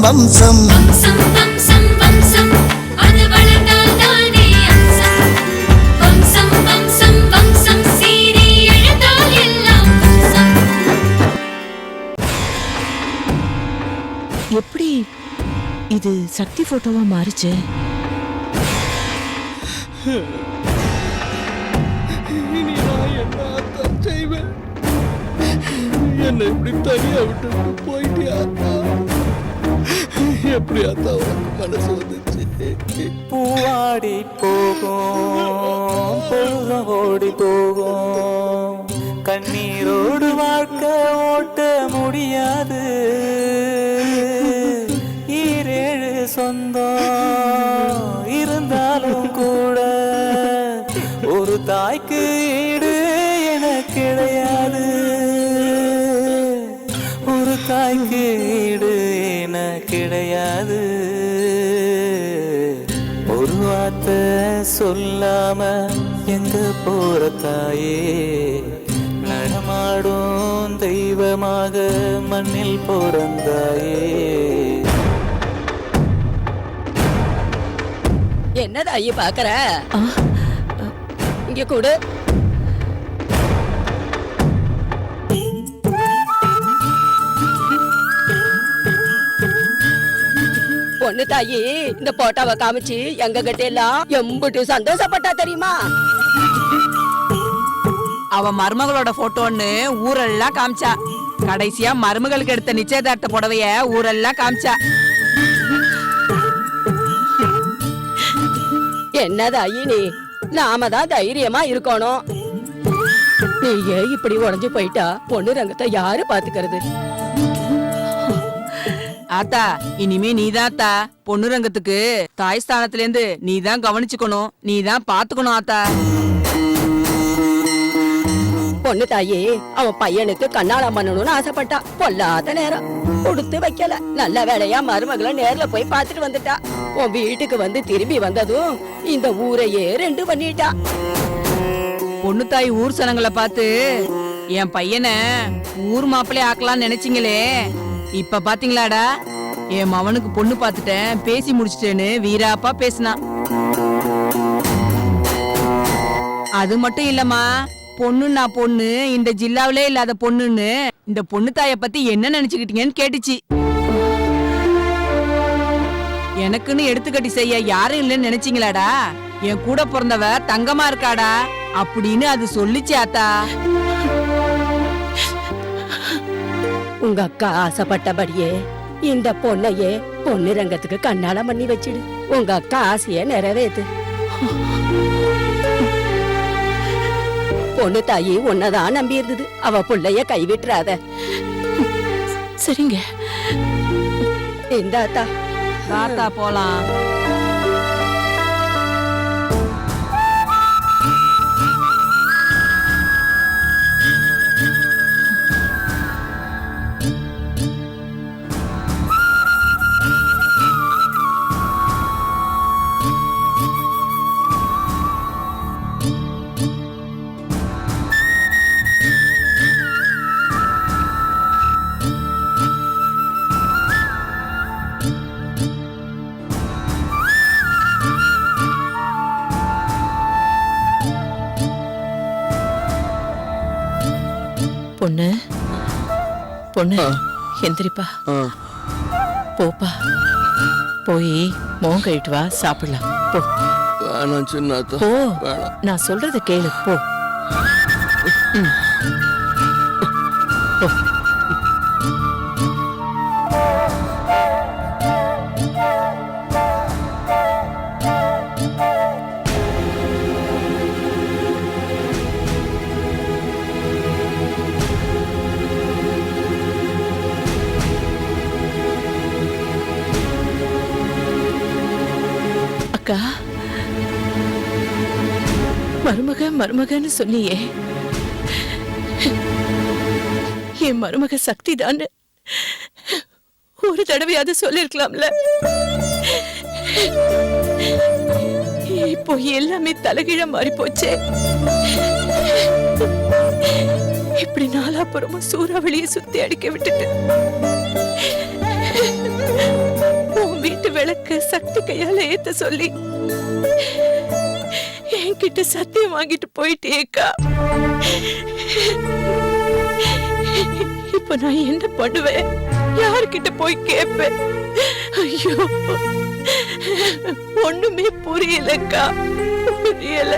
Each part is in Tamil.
வம்சம் எப்படி இது சக்தி போட்டோவா மாறுச்சு? என்ன இப்படி தனியா விட்டு போயிட்டியா? எப்படி அத்தா மனசு வந்துச்சு? பூவாடி போகும் பொழுதும் ஓடி போகும், கண்ணீரோடு வாழ்க்கை ஓட்ட முடியாது. ஈரேழு சொந்தம் இருந்தாலும் கூட ஒரு தாய்க்கு ஈடு என கிடையாது. ஒரு தாய்க்கு ஈடு என கிடையாது. ஒரு வார்த்தை சொல்லாம எங்க போற தாயே, நடமாடும் தெய்வமாக மண்ணில் பிறந்தாயே. என்னடா ஐயா பாக்குற? இங்க கூடு. பொண்ணு தாயி இந்த போட்டாவை காமிச்சு எங்க கிட்ட எல்லாம் எம்புட்டு சந்தோஷப்பட்டா தெரியுமா? அவ மருமகளோட போட்டோன்னு ஊரெல்லாம் காமிச்சா. கடைசியா மருமகளுக்கு எடுத்த நிச்சயதார்த்த புடவைய ஊரெல்லாம் காமிச்சா. என்னதாயி நீ? நாம தான் தைரியமா இருக்கணும். நீயே இப்படி உடஞ்சு போயிட்டா பொண்ணு ரங்கத்தை யாரு பாத்துக்கிறது? ஆத்தா, இனிமே நீதாத்தா பொண்ணு ரங்கத்துக்கு தாய் ஸ்தானத்துல இருந்து நீதான் கவனிச்சுக்கணும், நீதான் பாத்துக்கணும் ஆத்தா. பொண்ணு தாயே அவன் பையனுக்கு கண்ணாலம் பண்ணணும்னு ஆசைப்பட்டா. பொல்லாத நேரம் கொடுத்து வைக்கல. நல்ல வேலையா மருமகளை நேர்ல போய் பாத்துட்டு வந்துட்டா. உன் வீட்டுக்கு வந்து திரும்பி வந்ததும் இந்த ஊரையே ரெண்டு பண்ணிட்டா. பொண்ணு தாய் ஊர் சனங்களை பார்த்து என் பையனை ஊர் மாப்பிள்ளை ஆக்கலாம்னு நினைச்சீங்களே, இப்ப பாத்தீங்களாடா? என் மவனுக்கு பொண்ணு பாத்துட்டேன், பேசி முடிச்சிட்டேன்னு வீராப்பா பேசினான். அது மட்டும் இல்லம்மா, பொண்ணுன்னா பொண்ணு இந்த ஜில்லாவிலே இல்லாத பொண்ணுன்னு இந்த பொண்ணு தாய பத்தி என்ன நினைச்சுக்கிட்டீங்கன்னு கேட்டுச்சு. எனக்குன்னு எடுத்துக்கட்டி செய்ய யாரும் இல்லைன்னு நினைச்சீங்களாடா? என் கூட பிறந்தவ தங்கமா இருக்காடா அப்படின்னு அது சொல்லிச்சு ஆத்தா. உங்க அக்கா ஆசைப்பட்டபடியே இந்த பொண்ணையே பொண்ணு ரங்கத்துக்கு கண்ணாலம் பண்ணி வச்சிடு. உங்க அக்கா ஆசைய நிறைவேத்து. பொண்ணு தாயி உன்னதான் நம்பி இருந்தது. அவ புள்ளைய கைவிட்டுறாத. சரிங்க இந்தாத்தா தாத்தா போலாம். பொண்ணு பொண்ணு எந்திரிப்பா. போப்பா, போய் மோகம் கழிட்டு வா, சாப்பிடலாம். போ. வேணாம் சின்ன போ, நான் சொல்றத கேளு. போ. போ. அக்கா, மருமக மருமகன்னு சொன்னியே, என் மருமக சக்தி தான் ஒரு தடவையாவது சொல்லிருக்கலாம்ல. இப்போ எல்லாமே தலைகீழ மாறி போச்சே. இப்படி நாலாபுறமும் சூறாவளியை சுத்தி அடிக்க விட்டுட்டு வீட்டு விளக்க சக்தி கையால ஏத்த சொல்லி என்கிட்ட சத்தியம் வாங்கிட்டு போயிட்டேக்கா. இப்ப நான் என்ன பண்ணுவேன்? யார்கிட்ட போய் கேட்பேன்? ஐயோ, ஒண்ணுமே புரியலக்கா, புரியல.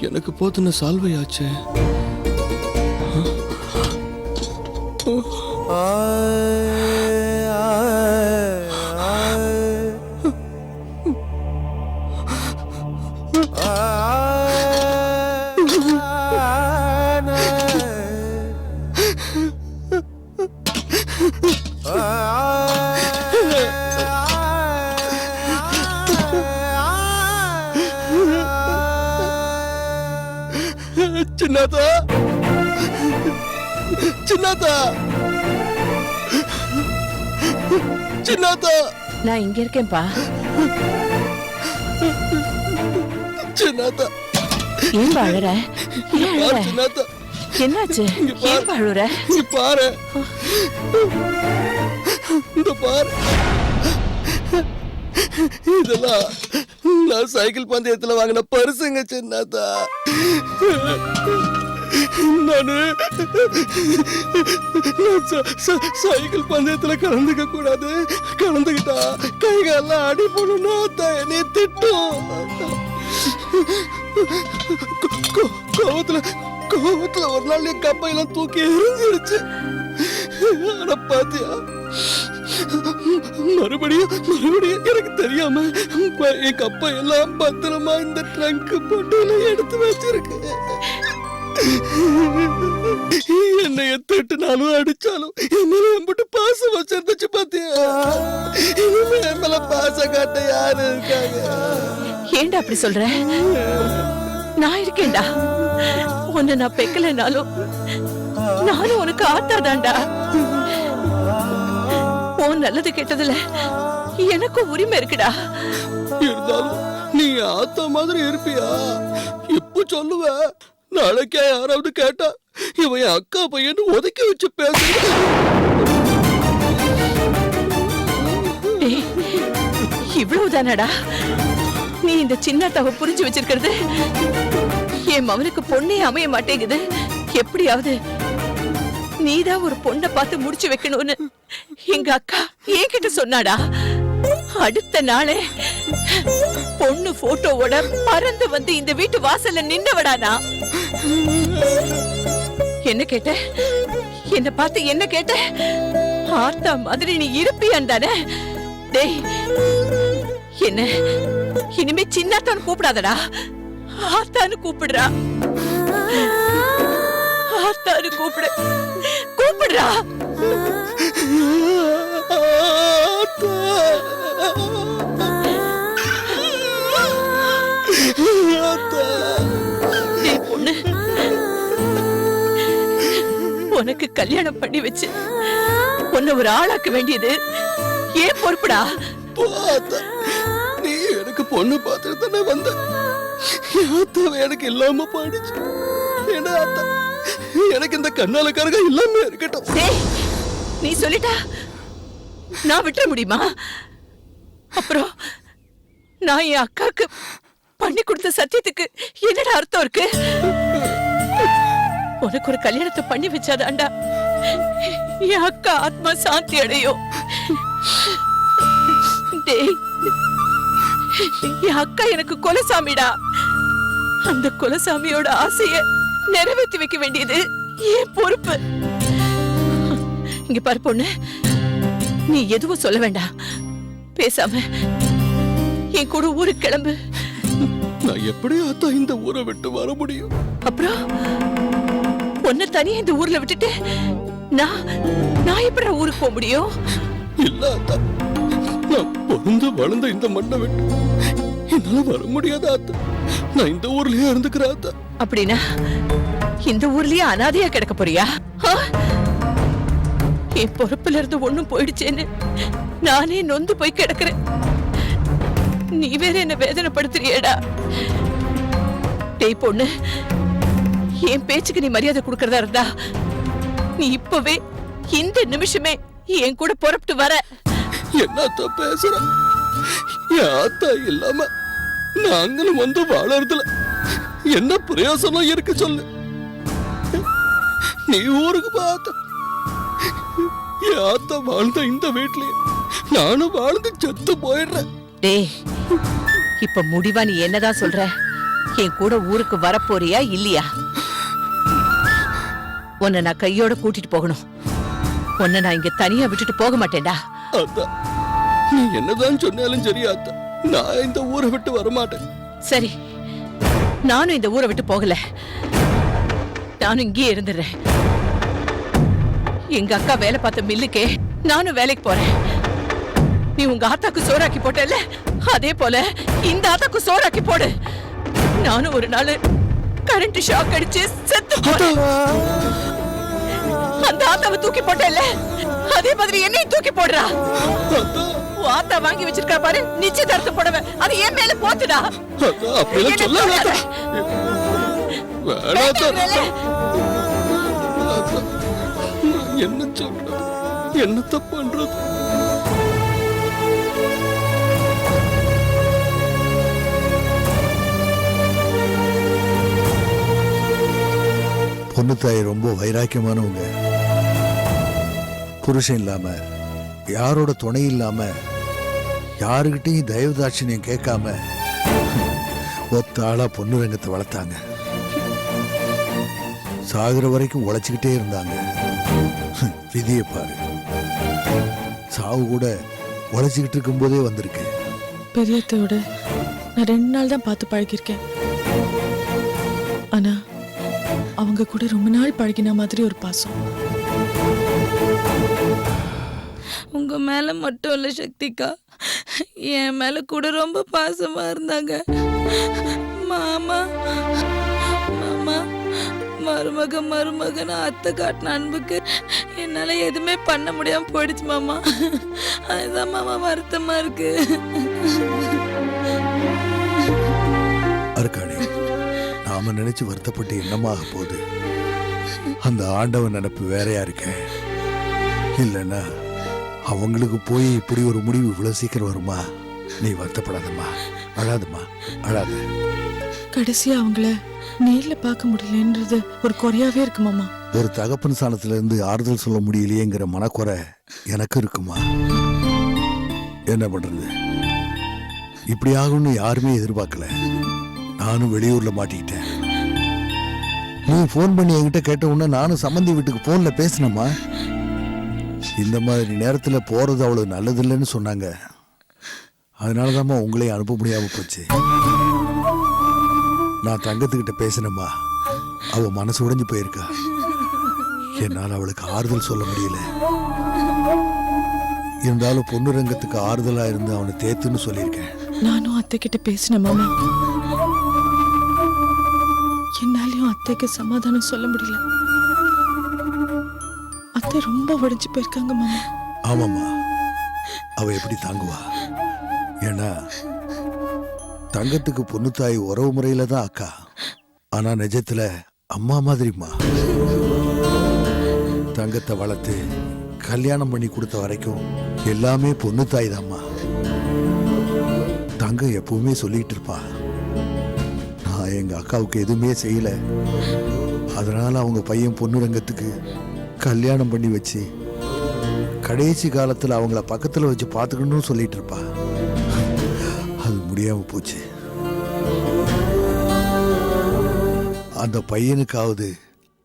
எனக்கு போதுன சால்வையாச்சே. சின்னதா, சின்னதா, சின்னதா, நான் இங்க இருக்கேன்பா. சின்னதா, ஏன் அழுற? ஏன் அழுற? சின்னதா, என்னாச்சு? ஏன் அழுற? இங்க பாரு, இந்த பாரு, இதெல்லாம் நான் சைக்கிள் பந்தயத்துல வாங்கின பரிசுங்க சின்னதா. நானு சைக்கிள் பந்தயத்துல கலந்துக்க கூடாது, கலந்துக்கிட்டா கைகாலாம் அடி போடணும்னா என்னை திட்டும். கோவத்துல ஒரு நாள் என் கப்பையெல்லாம் தூக்கி எரிஞ்சிருச்சு. ஆனா பாத்தியா, மறுபடியும் எனக்கு தெரியாம என் கப்பை எல்லாம் பத்திரமா இந்த ட்ரங்க் பொட்டியில எடுத்து வச்சிருக்கு. என்னைய திட்டுனாலும் அடிச்சாலும் என்ன எம்பிட்டு பாசம் வச்சிருந்துச்சு பாத்தியா. இனிமே என் மேல பாசம் காட்ட யாரு இருக்காங்க? ஏண்டா அப்படி சொல்ற? நான் இருக்கேன்டா. உன்னை நான் பெக்கலனாலும் நானும் உனக்கு ஆத்தாதான்டா. உன் நல்லது கெட்டதுல எனக்கும் உரிமை இருக்குடா. இருந்தாலும் நீ ஆத்தா மாதிரி இருப்பியா? இப்ப சொல்லுவ, நாளைக்கே யாராவது கேட்டா இவன் என் அக்கா பையன் ஒதுக்கி வச்சு பேச. இவ்வளவுதானடா நீ இந்த சின்னத்தாவை புரிஞ்சு வச்சிருக்கிறது? என் மவனுக்கு பொண்ணே அமைய மாட்டேங்குது. எப்படியாவது நீதான் ஒரு பொண்ணை பார்த்து முடிச்சு வைக்கணும்னு எங்க அக்கா என்கிட்ட சொன்னாடா. அடுத்த நாளே பொண்ணு போட்டோவோட பறந்து வந்து இந்த வீட்டு வாசல்ல நின்னவடானா. என்ன கேட்ட? என்ன பார்த்து என்ன கேட்ட? ஆத்தா மாதிரி நீ இருப்பியான் தானே? டேய், என்ன இனிமே சின்னத்தான் கூப்பிடாதடா, ஆத்தான்னு கூப்பிடுறா. ஆத்தான்னு கூப்பிடு, கூப்பிடுறா. பொண்ணு, உனக்கு கல்யாணம் பண்ணி வச்சு உன்னை ஒரு ஆளாக்க வேண்டியது ஏன் பொறுப்புடா? நீ எனக்கு பொண்ணு பார்த்துட்டு தானே வந்த. எனக்கு இல்லாம போயிடுச்சு. எனக்கு இந்த கண்ணாலக்காரங்க இல்லாம இருக்கட்டும். நீ சொல்லிட்டா நான் விட்டுற முடியுமா? அப்புறம் நான் என் அக்காக்கு பண்ணி கொடுத்த சத்தியத்துக்கு என்னடா அர்த்தம் இருக்கு? உனக்கு ஒரு கல்யாணத்தை பண்ணி வச்சாதாண்டா என் அக்கா ஆத்மா சாந்தி அடையும். டேய், என் அக்கா எனக்கு குலசாமிடா. அந்த குலசாமியோட ஆசைய நிறைவேற்றி வைக்க வேண்டியது என் பொறுப்பு. இங்க பாரு பொண்ணு, நீ எதுவும் சொல்ல வேண்டாம். பேசாம என் கூட ஊருக்கு கிளம்பு. நான் எப்படி ஆத்தா இந்த ஊரை விட்டு வர முடியும்? அப்புறம் உன்னை தனியா இந்த ஊர்ல விட்டுட்டு நான் எப்படி ஊருக்கு போக முடியும்? இல்ல ஆத்தா, நான் பிறந்து வளர்ந்த இந்த மண்ணை விட்டு என்னால வர முடியாத ஆத்தா. நான் இந்த ஊர்லயே இருந்துக்கிறேன் ஆத்தா. அப்படின்னா இந்த ஊர்லயே அனாதையா கிடக்க போறியா? ஆ? என் பொறுப்புல இருந்து ஒண்ணும் போயிடுச்சேன்னு நானே நொந்து போய் கிடக்குறேன். நீ வேற என்ன வேதனைப்படுத்துறியேடா. டேய் பொண்ணு, என் பேச்சுக்கு நீ மரியாதை கொடுக்கறதா இருந்தா நீ இப்பவே இந்த நிமிஷமே என் கூட புறப்பட்டு வர. என்னத்தா பேசுற? என் ஆத்தா இல்லாம நாங்களும் வந்து வாழறதுல என்ன பிரயோசனம் இருக்கு சொல்லு? நீ ஊருக்கு பார்த்த என் ஆத்தா வாழ்ந்த இந்த வீட்லயே நானும் வாழ்ந்து செத்து போயிடுறேன். டேய், இப்ப முடிவா நீ என்னதான் சொல்ற? என் கூட ஊருக்கு வரப்போறியா இல்லையா? உன்னை நான் கையோட கூட்டிட்டு போகணும். உன்னை நான் இங்க தனியா விட்டுட்டு போக மாட்டேன்டா. ஆத்தா, நீ என்னதான் சொன்னாலும் சரி ஆத்தா, நான் இந்த ஊரை விட்டு வரமாட்டேன். சரி, நானும் இந்த ஊரை விட்டு போகல. நானும் இங்கேயே இருந்துடுறேன். எங்க அக்கா வேலை பார்த்த மில்லுக்கே நானும் வேலைக்கு போறேன். நீ உங்க ஆத்தாக்கு சோறாக்கி போட்டல, அதே போல இந்த ஆத்தாக்கு சோறாக்கி போடு. நானும் ஒரு நாள் கரண்ட் ஷாக் அடிச்சு செத்து போறேன். அந்த ஆத்தாவை தூக்கி போட்டல, அதே மாதிரி என்னையும் தூக்கி போடுறா. ஆத்தா வாங்கி வச்சிருக்கா பாரு நிச்சயதார்த்தம் போடவே, அது என் மேல போத்துடா. அப்படிலாம் சொல்லாத. என்ன சொல்றது, என்னத்த பண்றது? பொண்ணு தாய் ரொம்ப வைராக்கியமானவங்க. புருஷன் இல்லாம, யாரோட துணை இல்லாம, யாருகிட்டையும் தயவு தாட்சியம் கேட்காம ஒத்த ஆளா பொண்ணு ரங்கத்தை வளர்த்தாங்க. சாகுற வரைக்கும் உழைச்சிக்கிட்டே இருந்தாங்க. விதியை பாரு, சாவு கூட உழைச்சிக்கிட்டு இருக்கும் போதே வந்திருக்கு. பெரியத்தோட நான் 2 நாள் தான் பார்த்து பழகிருக்கேன். ஆனா அவங்க கூட ரொம்ப நாள் பழகின மாதிரி ஒரு பாசம். உங்க மேல மட்டும் இல்ல சக்திக்கா, என் மேல கூட ரொம்ப பாசமா இருந்தாங்க. மாமா மாமா மருமகன் அத்தை காட்டின அன்புக்கு என்னால எதுவுமே பண்ண முடியாம போயிடுச்சு மாமா. அதுதான் மாமா வருத்தமா இருக்கு. அருக்காணி, நாம நினைச்சு வருத்தப்பட்டு என்னமாக போகுது? அந்த ஆண்டவன் நினைப்பு வேறையா இருக்க. இல்லைன்னா அவங்களுக்கு போய் இப்படி ஒரு முடிவு இவ்வளவு சீக்கிரம் வருமா? நீ வருத்தப்படாதம்மா, அழாதம்மா, அழாத. கடைசியா அவங்கள நேர்ல பார்க்க முடியலன்றது ஒரு குறையாவே இருக்கு மாமா. ஒரு தகப்பன் ஸ்தானத்துல இருந்து ஆறுதல் சொல்ல முடியலையேங்கிற மனக்குறை எனக்கு இருக்குமா? என்ன பண்றது? இப்படி ஆகும்னு யாருமே எதிர்பார்க்கல. நானும் வெளியூர்ல மாட்டிக்கிட்டேன். நீ போன் பண்ணி என்கிட்ட கேட்ட உடனே நானும் சம்பந்தி வீட்டுக்கு போன்ல பேசினேம்மா. இந்த மாதிரி நேரத்துல போறது அவ்வளவு நல்லதில்லைன்னு சொன்னாங்க. அதனாலதாம்மா உங்களையும் அனுப்ப முடியாம போச்சு. நான் தங்கத்துக்கிட்ட பேசினேம்மா. அவ மனசு உடைஞ்சு போயிருக்கா. என்னால் அவளுக்கு ஆறுதல் சொல்ல முடியல. இருந்தாலும் பொண்ணு ரங்கத்துக்கு ஆறுதலா இருந்து அவனை தேத்துன்னு சொல்லியிருக்கேன். நானும் அத்தை கிட்ட பேசினேன் மாமா. என்னாலையும் அத்தைக்கு சமாதானம் சொல்ல முடியல. அத்தை ரொம்ப உடைஞ்சு போயிருக்காங்க மாமா. ஆமாம்மா, அவ எப்படி தாங்குவா? ஏன்னா தங்கத்துக்கு பொண்ணு தாய் உறவு முறையில தான் அக்கா. ஆனா நிஜத்துல அம்மா மாதிரிம்மா. தங்கத்தை வளர்த்து கல்யாணம் பண்ணி கொடுத்த வரைக்கும் எல்லாமே பொண்ணு தாய் தான்மா. தங்கம் எப்பவுமே சொல்லிட்டு இருப்பா, நான் எங்க அக்காவுக்கு எதுவுமே செய்யல, அதனால அவங்க பையன் பொண்ணு ரங்கத்துக்கு கல்யாணம் பண்ணி வச்சு கடைசி காலத்துல அவங்கள பக்கத்துல வச்சு பார்த்துக்கணும்னு சொல்லிட்டு இருப்பா. அது முடியாம போச்சு. அந்த பையனுக்காவது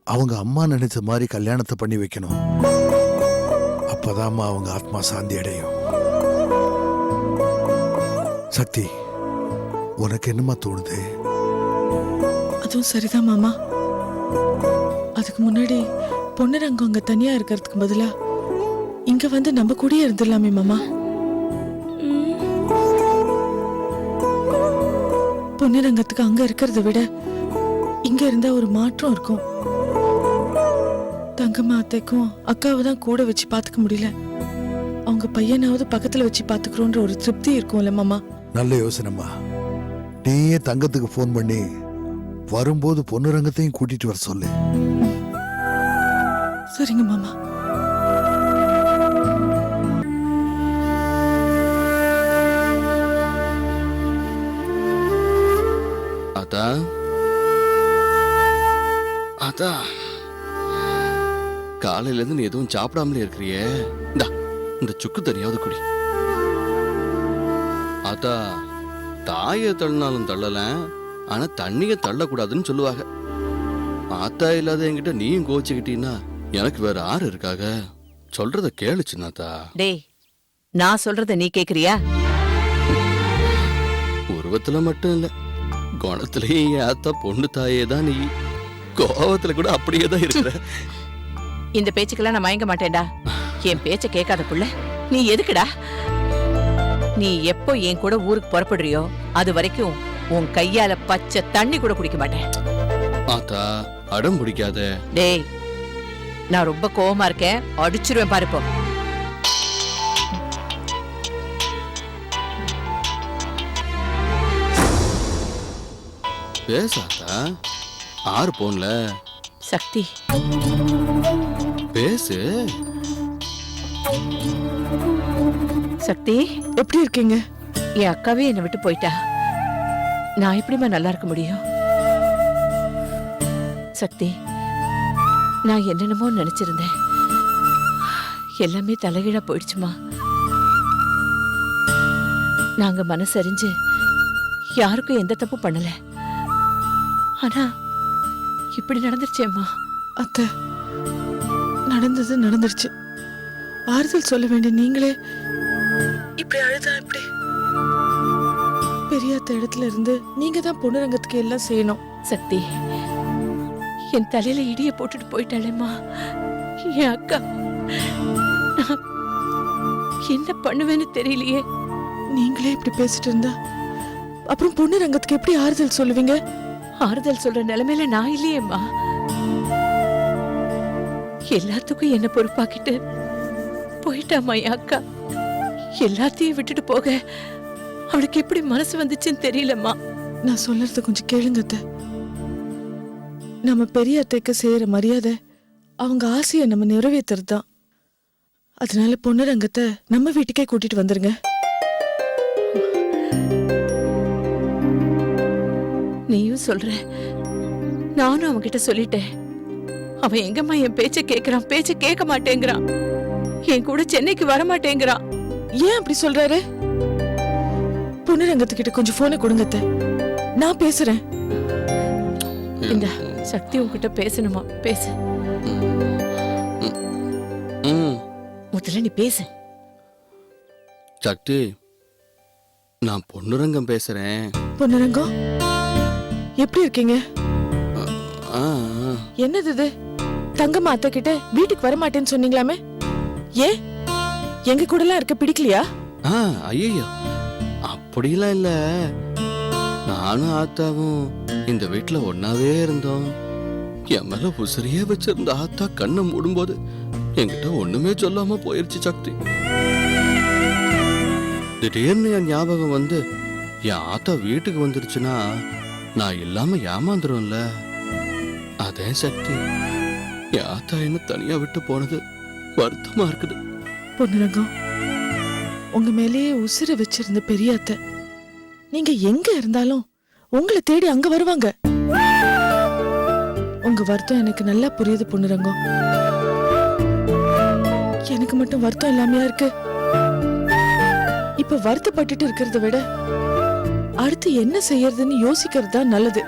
அவங்க அம்மா நினைச்ச மாதிரி கல்யாணத்தை பண்ணி வைக்கணும். அப்ப அப்பதாம்மா அவங்க ஆத்மா சாந்தி அடையும். சக்தி, உனக்கு என்னம்மா தோணுது? அதுவும் சரிதான் மாமா. அதுக்கு முன்னாடி பொன்னுரங்கம் அங்க தனியா இருக்கிறதுக்கு பதிலா இங்க வந்து நம்ம கூடயே இருந்துடலாமே மாமா. பொன்னுரங்கத்துக்கு அங்க இருக்கிறத விட இங்க இருந்தா ஒரு மாற்றம் இருக்கும். தங்கம்மா அத்தைக்கும் அக்காவை தான் கூட வச்சு பாத்துக்க முடியல. அவங்க பையனாவது பக்கத்துல வச்சு பாத்துக்கிறோன்ற ஒரு திருப்தி இருக்கும்ல மாமா. நல்ல யோசனைம்மா. நீயே தங்கத்துக்கு ஃபோன் பண்ணி வரும்போது பொன்னுரங்கத்தையும் கூட்டிட்டு வர சொல்லு. சரிங்க மாமா. அதான் அதான் காலையில இருந்து நீ எதுவும் சாப்பிடாமலே இருக்கிறியே. இந்த சுக்கு தனியாவது குடி. அதான் தாயை தள்ளினாலும் தள்ளல, ஆனா தண்ணிய தள்ளக்கூடாதுன்னு சொல்லுவாங்க. ஆத்தா இல்லாத என்கிட்ட நீயும் கோச்சுக்கிட்டீன்னா எனக்கு வேற ஆறு இருக்காக. சொல்றத கேளு சின்னாத்தா. டேய், நான் சொல்றத நீ கேக்குறியா? உருவத்துல மட்டும் இல்ல, குணத்திலேயே என் ஆத்தா பொண்ணு தாயே தான். நீ கோவத்துல கூட அப்படியே தான் இருக்கிற. இந்த பேச்சுக்கெல்லாம் நான் மயங்க மாட்டேன்டா. என் பேச்ச கேட்காத புள்ள நீ எதுக்குடா? நீ எப்போ என் கூட ஊருக்கு புறப்படுறியோ அது வரைக்கும் உன் கையால பச்சை தண்ணி கூட குடிக்க மாட்டேன். ஆத்தா அடம் பிடிக்காத. டேய், நான் ரொம்ப கோவமா இருக்கேன், அடிச்சிருவேன் பாருப்போ. பேசாத்தா, ஆறு போன்ல சக்தி பேசு. சக்தி, எப்படி இருக்கீங்க? என் அக்காவே என்னை விட்டு போயிட்டா. நான் எப்படிமா நல்லா இருக்க முடியும்? சக்தி, நான் என்னென்னமோ நினைச்சிருந்தேன். எல்லாமே தலைகீழா போயிடுச்சுமா. நாங்க மனசறிஞ்சு யாருக்கும் எந்த தப்பு பண்ணல. ஆனா இப்படி நடந்துருச்சேம்மா. அத்தை, நடந்தது நடந்துருச்சு. ஆறுதல் சொல்ல வேண்டிய நீங்களே இப்படி அழுதா எப்படி? பெரியாத்த இடத்துல இருந்து நீங்க தான் பொன்னுரங்கத்துக்கு எல்லாம் செய்யணும். சக்தி, என் தலையில இடிய போட்டுட்டு போயிட்டாளேம்மா என் அக்கா. நான் என்ன பண்ணுவேன்னு தெரியலையே. நீங்களே இப்படி பேசிட்டு இருந்தா அப்புறம் பொன்னுரங்கத்துக்கு எப்படி ஆறுதல் சொல்லுவீங்க? ஆறுதல் சொல்ற நிலைமையில நான் இல்லையேம்மா. எல்லாத்துக்கும் என்ன பொறுப்பாக்கிட்டு போயிட்டாமா என் அக்கா. எல்லாத்தையும் விட்டுட்டு போக அவளுக்கு எப்படி மனசு வந்துச்சுன்னு தெரியலம்மா. நான் சொல்றத கொஞ்சம் கேளுங்க அத்தை. நம்ம பெரிய அத்தைக்கு செய்யற மரியாதை அவங்க ஆசையை நம்ம நிறைவேற்றுறது தான். அதனால பொன்னுரங்கத்தை நம்ம வீட்டுக்கே கூட்டிட்டு வந்துருங்க. நீயும் சொல்ற, நானும் அவன்கிட்ட சொல்லிட்டேன். அவன் எங்கம்மா என் பேச்ச கேக்குறான்? பேச்ச கேட்க மாட்டேங்கிறான். என் கூட சென்னைக்கு வர மாட்டேங்கிறான். ஏன் அப்படி சொல்றாரு? பொன்னுரங்கத்துக்கிட்ட கொஞ்சம் போனை கொடுங்க அத்தை, நான் பேசுறேன். இந்த சக்தி உன்கிட்ட பேசணுமா? பேசு. முதல்ல நீ பேசு. சக்தி, நான் பொன்னுரங்கம் பேசுறேன். பொன்னுரங்கம், எப்படி இருக்கீங்க? ஆ, என்னது இது? தங்கம்மா அத்தை கிட்ட வீட்டுக்கு வர மாட்டேன்னு சொன்னீங்களாமே, ஏன் எங்க கூட எல்லாம் இருக்க பிடிக்கலையா? ஐயோ அப்படிலாம் இல்ல. நானும் ஆத்தாவும் இந்த வீட்டுல ஒன்னாவே இருந்தோம். என் மேல உசிரியே வச்சிருந்த ஆத்தா கண்ணை மூடும்போது என்கிட்ட ஒண்ணுமே சொல்லாம போயிருச்சு சக்தி. திடீர்னு என் ஞாபகம் வந்து என் ஆத்தா வீட்டுக்கு வந்துருச்சுன்னா நான் இல்லாம ஏமாந்துரும்ல. அதே சக்தி, என் ஆத்தா என்ன தனியா விட்டு போனது வருத்தமா இருக்குது. பொன்னுரங்கம், உங்க மேலேயே உசிர வச்சிருந்த பெரிய அத்தை நீங்க எங்க இருந்தாலும் உங்களை தேடி அங்க வருவாங்க. உங்க வருத்தம் எனக்கு நல்லா புரியுது பொன்னுரங்கம். எனக்கு மட்டும் வருத்தம் இல்லாமையா இருக்கு? இப்ப வருத்தப்பட்டுட்டு இருக்கிறத விட அடுத்து என்ன செய்யறதுன்னு யோசிக்கிறது தான் நல்லது.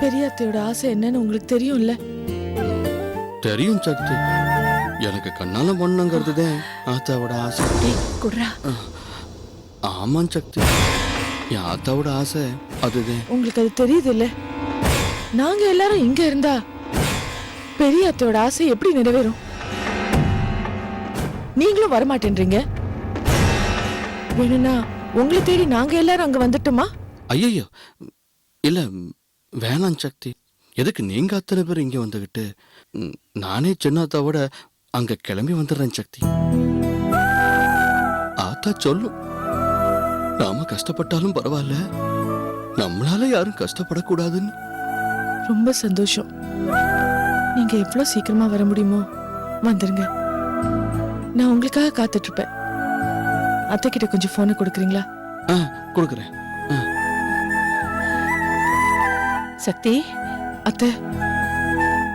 பெரிய அத்தையோட ஆசை என்னன்னு உங்களுக்கு தெரியும்ல? தெரியும் சக்தி. எனக்கு கண்ணால பொண்ணுங்கிறது தான் ஆத்தாவோட ஆசை. டேய், குர்ரா. ஆமாம் சக்தி, என் ஆத்தாவோட ஆசை அதுதான். உங்களுக்கு அது தெரியுது இல்ல? நாங்க எல்லாரும் இங்க இருந்தா பெரிய அத்தையோட ஆசை எப்படி நிறைவேறும்? நீங்களும் வரமாட்டேன்றீங்க. வேணும்னா உங்களை தேடி நாங்க எல்லாரும் அங்க வந்துட்டோமா? ஐயோ இல்ல, வேணாம் சக்தி. எதுக்கு நீங்க அத்தனை பேர் இங்க வந்துகிட்டு? நானே சின்னாத்தாவோட அங்க கிளம்பி வந்துடுறேன் சக்தி. ஆத்தா சொல்லும், நாம கஷ்டப்பட்டாலும் பரவாயில்ல, நம்மளால யாரும் கஷ்டப்படக்கூடாதுன்னு. ரொம்ப சந்தோஷம். நீங்க எவ்வளவு சீக்கிரமா வர முடியுமோ வந்துருங்க. நான் உங்களுக்காக காத்துட்டு இருப்பேன். அத்தை கிட்ட கொஞ்சம் போனை கொடுக்குறீங்களா? கொடுக்குறேன். சக்தி, அத்தை,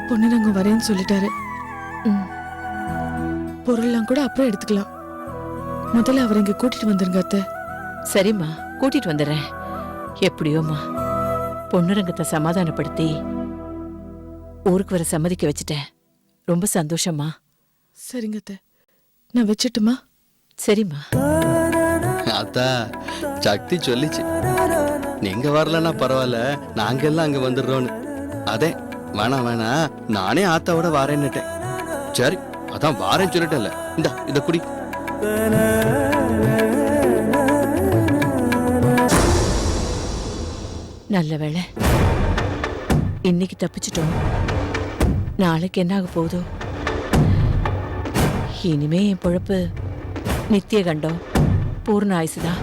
பொண்ணுரங்கம் வரேன்னு சொல்லிட்டாரு. பொருள்லாம் கூட அப்புறம் எடுத்துக்கலாம். முதல்ல அவரை இங்க கூட்டிட்டு வந்துருங்க அத்தை. சரிம்மா, கூட்டிட்டு வந்துடுறேன். எப்படியோம்மா பொண்ணுரங்கத்தை சமாதானப்படுத்தி ஊருக்கு வர சம்மதிக்க வச்சுட்டேன். ரொம்ப சந்தோஷமா. சரிங்க அத்தை, நான் வச்சிட்டுமா? சரிம்மா. அத்தா, சக்தி சொல்லிச்சு, நீங்க வரலன்னா பரவாயில்ல, நாங்க எல்லாம் அங்க வந்துடுறோன்னு. அதே வேணாம் வேணாம், நானே ஆத்தாவோட வாரேன்னுட்டேன். சரி, அதான் வாரேன்னு சொல்லிட்டேன்ல, இத குடி. நல்ல வேளை, இன்னைக்கு தப்பிச்சிட்டோம். நாளைக்கு என்ன ஆக போகுதோ? இனிமே என் பொழப்பு நித்திய கண்டம் பூர்ண ஆயுசுதான்.